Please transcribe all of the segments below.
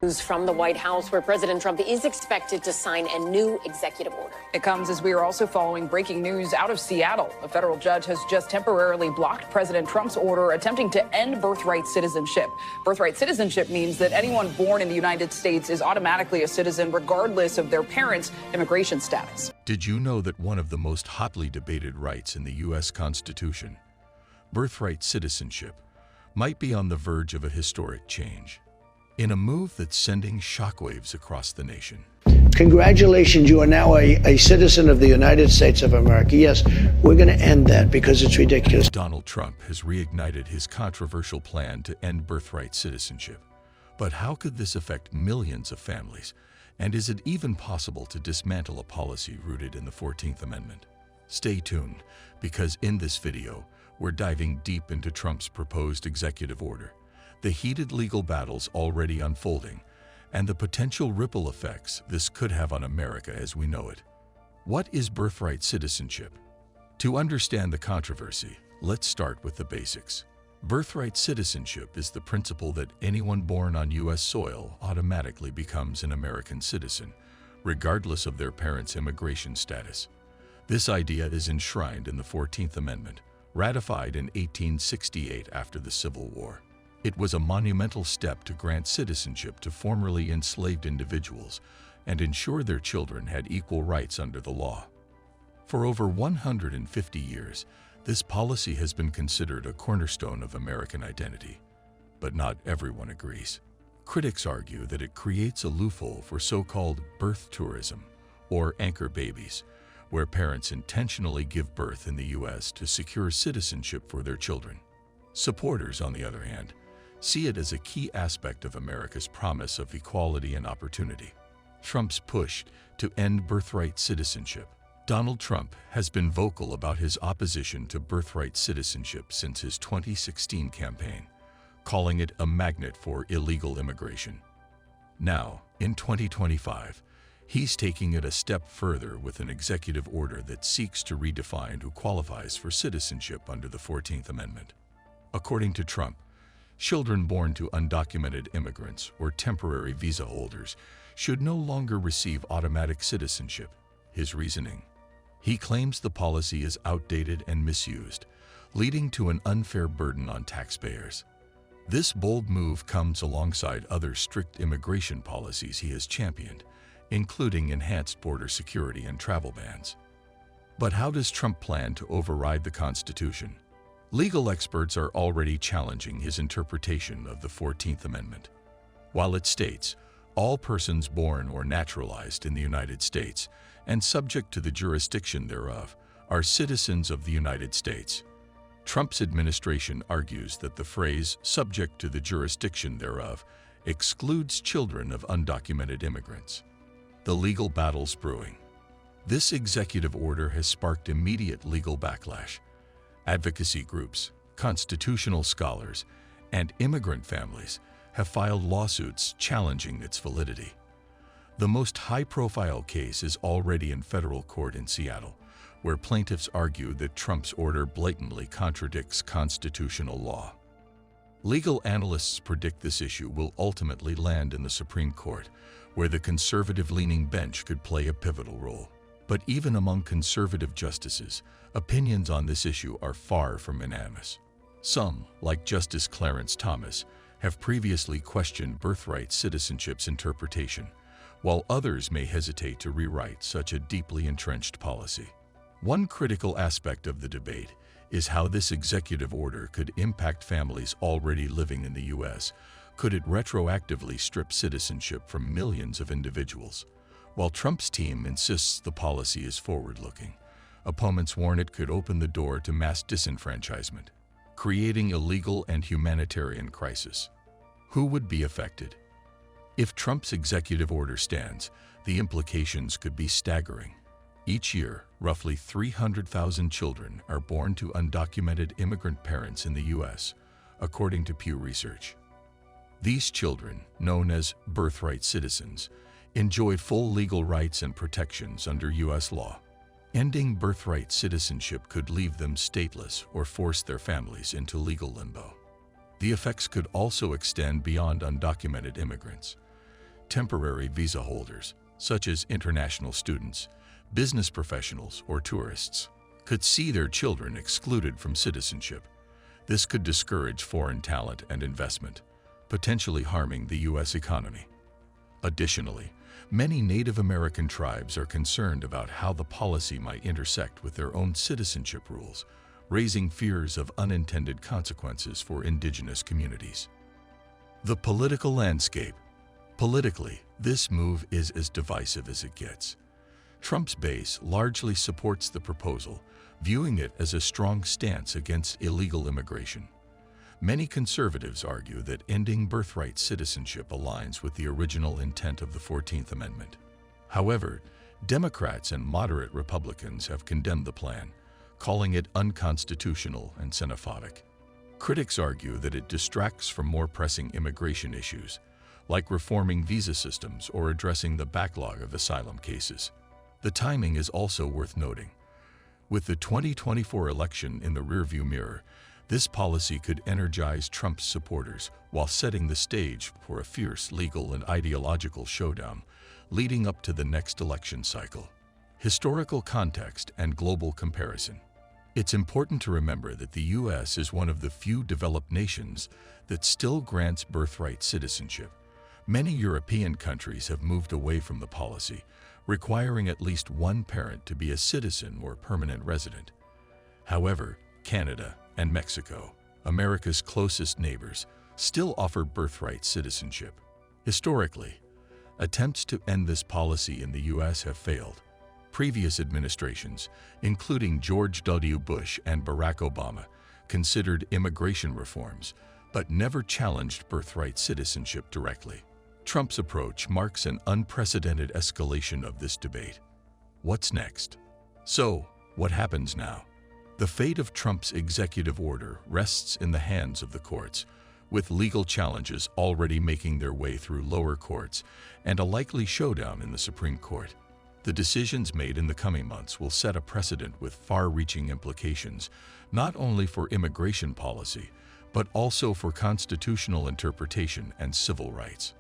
News from the White House, where President Trump is expected to sign a new executive order. It comes as we are also following breaking news out of Seattle. A federal judge has just temporarily blocked President Trump's order attempting to end birthright citizenship. Birthright citizenship means that anyone born in the United States is automatically a citizen regardless of their parents' immigration status. Did you know that one of the most hotly debated rights in the U.S. Constitution, birthright citizenship, might be on the verge of a historic change? In a move that's sending shockwaves across the nation. Congratulations, you are now a citizen of the United States of America. Yes, we're going to end that because it's ridiculous. Donald Trump has reignited his controversial plan to end birthright citizenship. But how could this affect millions of families? And is it even possible to dismantle a policy rooted in the 14th Amendment? Stay tuned, because in this video, we're diving deep into Trump's proposed executive order, the heated legal battles already unfolding, and the potential ripple effects this could have on America as we know it. What is birthright citizenship? To understand the controversy, let's start with the basics. Birthright citizenship is the principle that anyone born on U.S. soil automatically becomes an American citizen, regardless of their parents' immigration status. This idea is enshrined in the 14th Amendment, ratified in 1868 after the Civil War. It was a monumental step to grant citizenship to formerly enslaved individuals and ensure their children had equal rights under the law. For over 150 years, this policy has been considered a cornerstone of American identity, but not everyone agrees. Critics argue that it creates a loophole for so-called birth tourism, or anchor babies, where parents intentionally give birth in the U.S. to secure citizenship for their children. Supporters, on the other hand, see it as a key aspect of America's promise of equality and opportunity. Trump's push to end birthright citizenship. Donald Trump has been vocal about his opposition to birthright citizenship since his 2016 campaign, calling it a magnet for illegal immigration. Now, in 2025, he's taking it a step further with an executive order that seeks to redefine who qualifies for citizenship under the 14th Amendment. According to Trump, children born to undocumented immigrants or temporary visa holders should no longer receive automatic citizenship. His reasoning: he claims the policy is outdated and misused, leading to an unfair burden on taxpayers. This bold move comes alongside other strict immigration policies he has championed, including enhanced border security and travel bans. But how does Trump plan to override the Constitution? Legal experts are already challenging his interpretation of the 14th Amendment. While it states, all persons born or naturalized in the United States and subject to the jurisdiction thereof are citizens of the United States, Trump's administration argues that the phrase subject to the jurisdiction thereof excludes children of undocumented immigrants. The legal battle's brewing. This executive order has sparked immediate legal backlash. Advocacy groups, constitutional scholars, and immigrant families have filed lawsuits challenging its validity. The most high-profile case is already in federal court in Seattle, where plaintiffs argue that Trump's order blatantly contradicts constitutional law. Legal analysts predict this issue will ultimately land in the Supreme Court, where the conservative-leaning bench could play a pivotal role. But even among conservative justices, opinions on this issue are far from unanimous. Some, like Justice Clarence Thomas, have previously questioned birthright citizenship's interpretation, while others may hesitate to rewrite such a deeply entrenched policy. One critical aspect of the debate is how this executive order could impact families already living in the U.S. Could it retroactively strip citizenship from millions of individuals? While Trump's team insists the policy is forward-looking, opponents warn it could open the door to mass disenfranchisement, creating a legal and humanitarian crisis. Who would be affected? If Trump's executive order stands, the implications could be staggering. Each year, roughly 300,000 children are born to undocumented immigrant parents in the U.S., according to Pew Research. These children, known as birthright citizens, enjoy full legal rights and protections under U.S. law. Ending birthright citizenship could leave them stateless or force their families into legal limbo. The effects could also extend beyond undocumented immigrants. temporary visa holders, such as international students, business professionals, or tourists, could see their children excluded from citizenship. This could discourage foreign talent and investment, potentially harming the U.S. economy. Additionally, many Native American tribes are concerned about how the policy might intersect with their own citizenship rules, raising fears of unintended consequences for indigenous communities. The political landscape. Politically, this move is as divisive as it gets. Trump's base largely supports the proposal, viewing it as a strong stance against illegal immigration. Many conservatives argue that ending birthright citizenship aligns with the original intent of the 14th Amendment. However, Democrats and moderate Republicans have condemned the plan, calling it unconstitutional and xenophobic. Critics argue that it distracts from more pressing immigration issues, like reforming visa systems or addressing the backlog of asylum cases. The timing is also worth noting. With the 2024 election in the rearview mirror, this policy could energize Trump's supporters while setting the stage for a fierce legal and ideological showdown leading up to the next election cycle. Historical context and global comparison. It's important to remember that the U.S. is one of the few developed nations that still grants birthright citizenship. Many European countries have moved away from the policy, requiring at least one parent to be a citizen or permanent resident. However, Canada and Mexico, America's closest neighbors, still offer birthright citizenship. Historically, attempts to end this policy in the U.S. have failed. Previous administrations, including George W. Bush and Barack Obama, considered immigration reforms, but never challenged birthright citizenship directly. Trump's approach marks an unprecedented escalation of this debate. What's next? So, what happens now? The fate of Trump's executive order rests in the hands of the courts, with legal challenges already making their way through lower courts and a likely showdown in the Supreme Court. The decisions made in the coming months will set a precedent with far-reaching implications, not only for immigration policy, but also for constitutional interpretation and civil rights.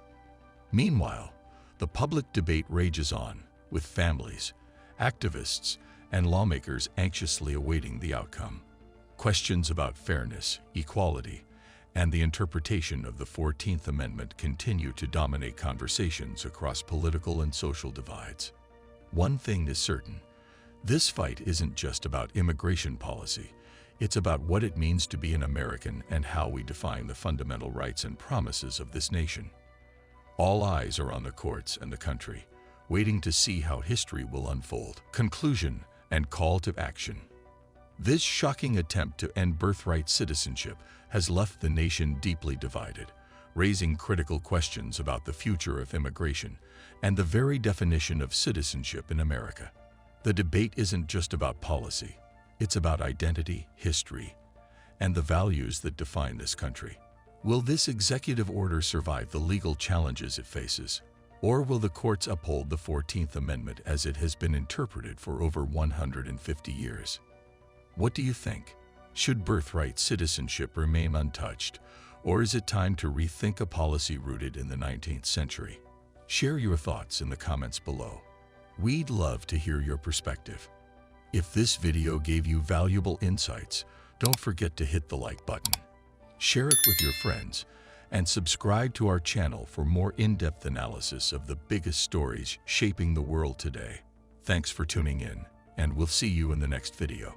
Meanwhile, the public debate rages on, with families, activists, and lawmakers anxiously awaiting the outcome. Questions about fairness, equality, and the interpretation of the 14th Amendment continue to dominate conversations across political and social divides. One thing is certain, this fight isn't just about immigration policy. It's about what it means to be an American and how we define the fundamental rights and promises of this nation. All eyes are on the courts and the country, waiting to see how history will unfold. Conclusion and call to action. This shocking attempt to end birthright citizenship has left the nation deeply divided, raising critical questions about the future of immigration and the very definition of citizenship in America. The debate isn't just about policy, it's about identity, history, and the values that define this country. Will this executive order survive the legal challenges it faces? Or will the courts uphold the 14th Amendment as it has been interpreted for over 150 years? What do you think? Should birthright citizenship remain untouched, or is it time to rethink a policy rooted in the 19th century? Share your thoughts in the comments below. We'd love to hear your perspective. If this video gave you valuable insights, don't forget to hit the like button. Share it with your friends, and subscribe to our channel for more in-depth analysis of the biggest stories shaping the world today. Thanks for tuning in, and we'll see you in the next video.